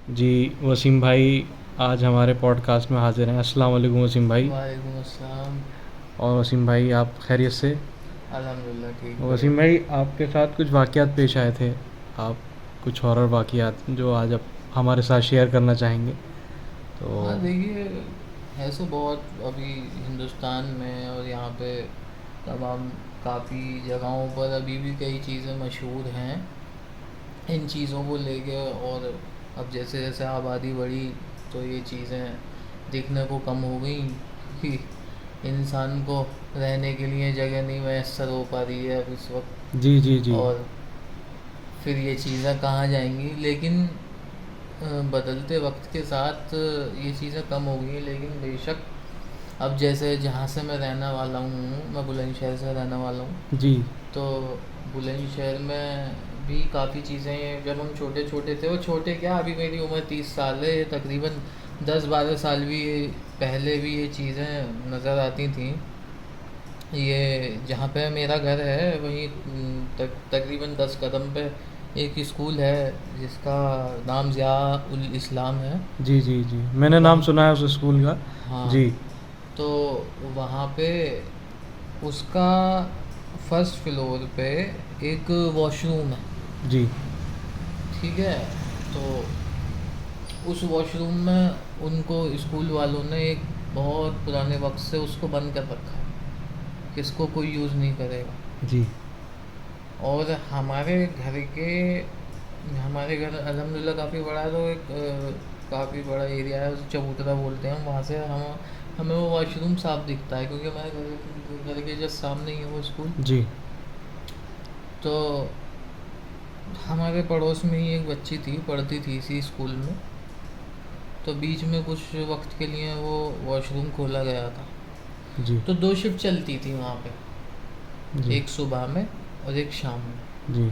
जी, वसीम भाई आज हमारे पॉडकास्ट में हाज़िर हैं। अस्सलाम वालेकुम वसीम भाई। वालेकुम अस्सलाम। और वसीम भाई आप खैरियत से? अल्हम्दुलिल्लाह ठीक वसीम बढ़िया। भाई आपके साथ कुछ वाक़यात पेश आए थे, आप कुछ हॉरर वाक़यात जो आज आप हमारे साथ शेयर करना चाहेंगे? हाँ तो देखिए, ऐसे बहुत अभी हिंदुस्तान में और यहाँ पे तमाम काफ़ी जगहों पर अभी भी कई चीज़ें मशहूर हैं इन चीज़ों को लेके। और अब जैसे जैसे आबादी बढ़ी तो ये चीज़ें दिखने को कम हो गई, क्योंकि इंसान को रहने के लिए जगह नहीं मैसर हो पा रही है अब इस वक्त। जी, जी, जी। और फिर ये चीज़ें कहाँ जाएंगी, लेकिन बदलते वक्त के साथ ये चीज़ें कम हो गई हैं। लेकिन बेशक अब जैसे जहाँ से मैं रहने वाला हूँ, मैं बुलंदशहर से रहने वाला हूँ। जी, तो बुलंदशहर में भी काफ़ी चीज़ें, जब हम छोटे छोटे थे, वो छोटे क्या, अभी मेरी उम्र 30 साल है, ये तकरीबन 10-12 साल भी पहले भी ये चीज़ें नज़र आती थी। ये जहाँ पे मेरा घर है वहीं तकरीबन 10 कदम पे एक स्कूल है जिसका नाम ज़िया उल इस्लाम है। जी, जी, जी। मैंने नाम वहाँ, सुना है उस स्कूल का। हाँ, जी, तो वहाँ पे उसका फर्स्ट फ्लोर पे एक वॉशरूम है। जी, ठीक है, तो उस वॉशरूम में उनको स्कूल वालों ने एक बहुत पुराने वक्त से उसको बंद कर रखा है, किसको कोई यूज़ नहीं करेगा। जी। और हमारे घर अल्हम्दुलिल्लाह काफ़ी बड़ा है, तो एक काफ़ी बड़ा एरिया है, उसे चबूतरा बोलते हैं हम। वहाँ से हम हमें वो वॉशरूम साफ दिखता है, क्योंकि हमारे घर के जस्ट सामने ही है वो स्कूल। जी, तो हमारे पड़ोस में ही एक बच्ची थी, पढ़ती थी इसी स्कूल में। तो बीच में कुछ वक्त के लिए वो वॉशरूम खोला गया था। जी, तो दो शिफ्ट चलती थी वहाँ पे, जी, एक सुबह में और एक शाम में। जी,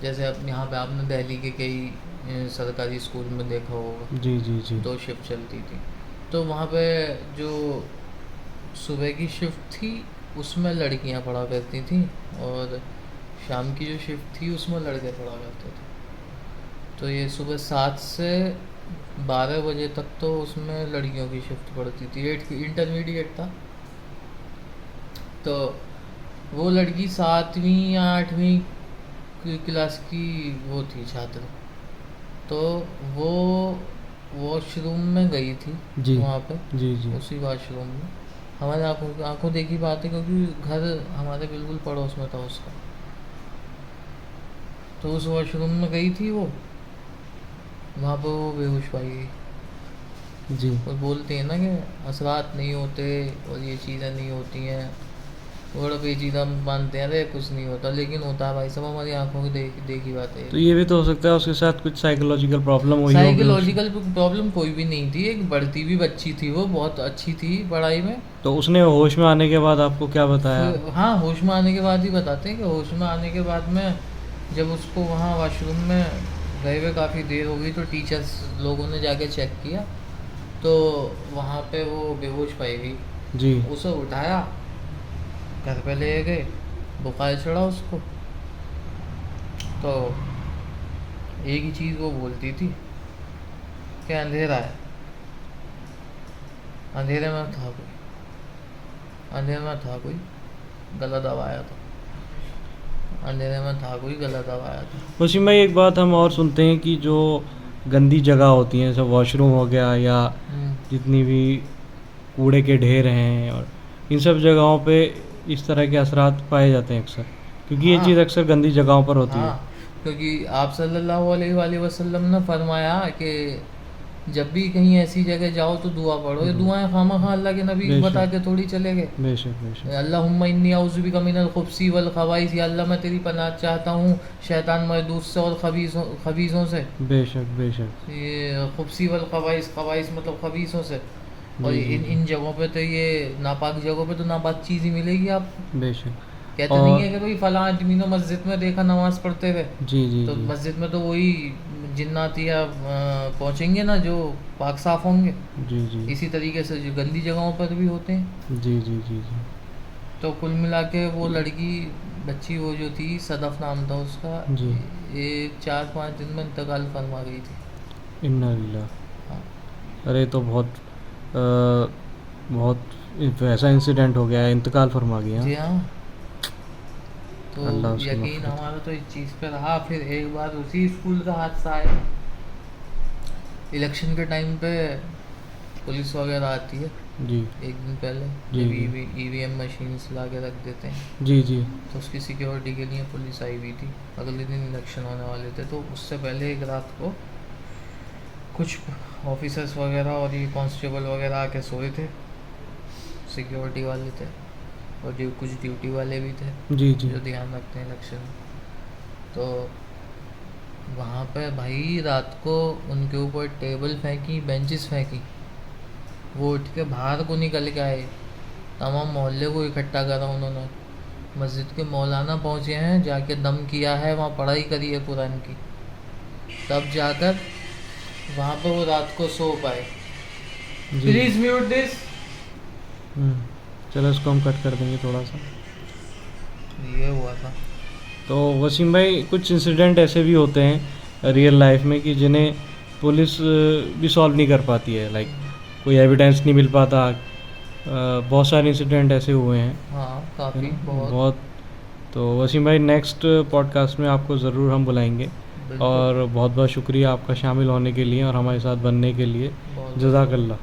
जैसे अब यहाँ पे आपने दिल्ली के कई सरकारी स्कूल में देखा होगा, जी, जी, जी, दो शिफ्ट चलती थी। तो वहाँ पे जो सुबह की शिफ्ट थी उसमें लड़कियाँ पढ़ा करती थी, और शाम की जो शिफ्ट थी उसमें लड़के पढ़ा करते थे। तो ये सुबह 7 से 12 बजे तक तो उसमें लड़कियों की शिफ्ट पड़ती थी, एट की इंटरमीडिएट था। तो वो लड़की 7वीं या 8वीं क्लास की वो थी छात्र। तो वो वॉशरूम में गई थी जी, वहाँ पे, जी, जी, उसी वॉशरूम में। हमारे आंखों आंखों देखी बात है, क्योंकि घर हमारे बिल्कुल पड़ोस में था उसका। तो उस वॉशरूम में गई थी वो, वहाँ पर वो बेहोश पाई गई। जी। और बोलते हैं ना कि असरात नहीं होते और ये चीज़ें नहीं होती हैं, बड़ा पेचीदा मानते हैं, अरे कुछ नहीं होता, लेकिन होता है भाई साहब, हमारी आंखों की देखी बात है। तो ये भी तो हो सकता है उसके साथ कुछ साइकोलॉजिकल प्रॉब्लम हुई होगी उस। साइकोलॉजिकल प्रॉब्लम कोई भी नहीं थी, एक बढ़ती हुई बच्ची थी, वो बहुत अच्छी थी पढ़ाई में। तो उसने होश में आने के बाद आपको क्या बताया? फिर हाँ, होश में आने के बाद ही बताते हैं कि होश में आने के बाद में जब उसको वहाँ वॉशरूम में गए हुए काफ़ी देर हो गई, तो टीचर्स लोगों ने जाके चेक किया, तो वहाँ पे वो बेहोश पाई गई। जी, उसे उठाया, घर पे ले गए, बुखार चढ़ा उसको। तो एक ही चीज़ वो बोलती थी कि अंधेरा है, अंधेरे में था कोई, अंधेरे में था कोई, गला दबाया था, अंधेरे में था कोई, गला दबाया था। वसीम भाई एक बात हम और सुनते हैं कि जो गंदी जगह होती हैं, जैसे वॉशरूम हो गया या हम्म, जितनी भी कूड़े के ढेर हैं, और इन सब जगहों पे इस तरह के असरात पाए जाते हैं अक्सर, क्योंकि ये चीज़ हाँ, अक्सर गंदी जगहों पर होती है। हाँ, क्योंकि आप सल्लल्लाहु अलैहि वसल्लम ने फरमाया कि जब भी कहीं ऐसी जगह जाओ तो दुआ पढ़ो। ये दुआएं खामा खा अल्लाह के नबी बता बेशक, के थोड़ी चले गए। बेशक, बेशक। अल्लाहुम्मा इन्नी औज़ु बिका मिनल खुब्सी वल खबाइस, या अल्लाह मैं तेरी पनाह चाहता हूँ शैतान मरदूस से और खबीज़ों से। बेशक, बेशक। ये खुब्सी वल खबाइस, खबाइस मतलब खबीसों से। और जी, जी, इन जी। इन जगहों पे तो ये नापाक जगहों पे तो नापाक चीज़ ही मिलेगी आपको। बेशक। कहते नहीं और है कि भाई फलां आदमी ने मस्जिद में देखा नमाज पढ़ते हुए, जी, जी, तो जी। मस्जिद में तो वही जिन्नाती या पहुँचेंगे ना जो पाक साफ होंगे। जी, जी। इसी तरीके से जो गंदी जगहों पर भी होते हैं। जी, जी, जी, जी। तो कुल मिला के वो लड़की, बच्ची वो जो थी, सदफ नाम था उसका, जी। ये 4-5 दिन में इंतकाल फरमा गई थी। इन्ना लिल्लाह। हाँ अरे तो बहुत वैसा इंसिडेंट हो गया है, इंतकाल फरमा गया। जी हाँ। तो अल्लाह उसकी यकीन मग़फ़िरत हमारा तो इस चीज़ पे रहा। फिर एक बार उसी स्कूल का हादसा आया, इलेक्शन के टाइम पे पुलिस वगैरह आती है जी एक दिन पहले, जी जब जी ईवीएम मशीन्स ला के रख देते हैं, जी जी तो उसकी सिक्योरिटी के लिए पुलिस आई हुई थी। अगले दिन इलेक्शन होने वाले थे, तो उससे पहले एक रात को कुछ ऑफिसर्स वगैरह और ये कांस्टेबल वगैरह आके सोए थे, सिक्योरिटी वाले थे, और कुछ ड्यूटी वाले भी थे जी जी जो ध्यान रखते हैं इलेक्शन में। तो वहाँ पे भाई रात को उनके ऊपर टेबल फेंकी, बेंचेस फेंकी, वो उठ के बाहर को निकल के आए, तमाम मोहल्ले को इकट्ठा करा उन्होंने, मस्जिद के मौलाना पहुँचे हैं, जाके दम किया है, वहाँ पढ़ाई करी है कुरान की, तब जाकर वहाँ पे वो रात को सो पाए। जी। Please mute this. चलो इसको हम कट कर देंगे थोड़ा सा। ये हुआ था। तो वसीम भाई, कुछ इंसिडेंट ऐसे भी होते हैं रियल लाइफ में कि जिन्हें पुलिस भी सॉल्व नहीं कर पाती है, लाइक कोई एविडेंस नहीं मिल पाता। बहुत सारे इंसिडेंट ऐसे हुए हैं, हाँ है काफ़ी ना? बहुत। तो वसीम भाई, नेक्स्ट पॉडकास्ट में आपको ज़रूर हम बुलाएंगे। बिल्कुल। और बहुत बहुत शुक्रिया आपका शामिल होने के लिए और हमारे साथ बनने के लिए। बहुत जज़ाकल्लाह।